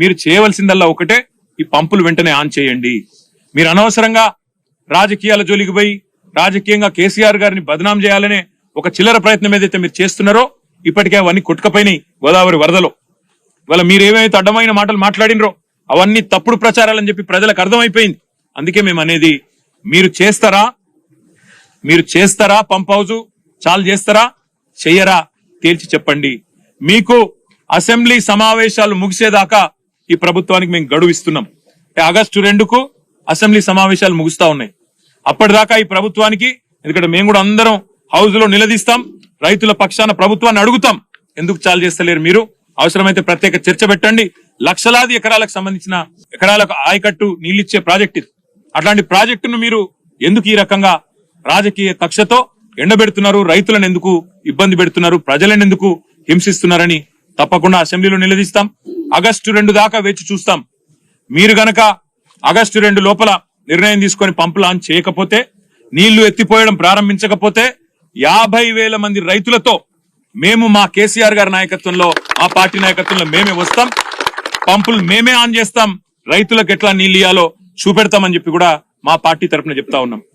మీరు చేయవలసిందల్లా ఒకటే, ఈ పంపులు వెంటనే ఆన్ చేయండి. మీరు అనవసరంగా రాజకీయాల జోలికి పోయి రాజకీయంగా కేసీఆర్ గారిని బదనాం చేయాలనే ఒక చిల్లర ప్రయత్నం ఏదైతే మీరు చేస్తున్నారో ఇప్పటికే అవన్నీ కొట్టుకపోయినాయి గోదావరి వరదలో. ఇవాళ మీరు ఏమైతే అడ్డమైన మాటలు మాట్లాడినరో అవన్నీ తప్పుడు ప్రచారాలని చెప్పి ప్రజలకు అర్థమైపోయింది. అందుకే మేము అనేది, మీరు చేస్తారా పంప్ హౌస్ చాలు చేస్తారా చెయ్యరా తేల్చి చెప్పండి. మీకు అసెంబ్లీ సమావేశాలు ముగిసేదాకా ఈ ప్రభుత్వానికి మేము గడువు ఇస్తున్నాం. ఆగస్టు 2కు అసెంబ్లీ సమావేశాలు ముగుస్తా ఉన్నాయి. అప్పటిదాకా ఈ ప్రభుత్వానికి, ఎందుకంటే మేము కూడా అందరం హౌస్ లో నిలదీస్తాం, రైతుల పక్షాన ప్రభుత్వాన్ని అడుగుతాం, ఎందుకు చాలు చేస్తలేరు మీరు, అవసరమైతే ప్రత్యేక చర్చ పెట్టండి. లక్షలాది ఎకరాలకు సంబంధించిన ఎకరాలకు ఆయకట్టు నీళ్ళిచ్చే ప్రాజెక్ట్ ఇది. అట్లాంటి ప్రాజెక్టును మీరు ఎందుకు ఈ రకంగా రాజకీయ కక్షతో ఎండబెడుతున్నారు, రైతులను ఎందుకు ఇబ్బంది పెడుతున్నారు, ప్రజలను ఎందుకు హింసిస్తున్నారని తప్పకుండా అసెంబ్లీలో నిలదీస్తాం. ఆగస్టు 2 దాకా వేచి చూస్తాం. మీరు గనక ఆగస్టు 2 లోపల నిర్ణయం తీసుకొని పంపు లాంచ్ చేయకపోతే, నీళ్లు ఎత్తిపోయడం ప్రారంభించకపోతే 50,000 మంది రైతులతో మేము మా కేసీఆర్ గారి నాయకత్వంలో, మా పార్టీ నాయకత్వంలో మేమే వస్తాం, పంపులు మేమే ఆన్ చేస్తాం, రైతులకు ఎట్లా నీళ్ళు ఇయ్యాలో చూపెడతామని చెప్పి కూడా మా పార్టీ తరఫున చెప్తా ఉన్నాం.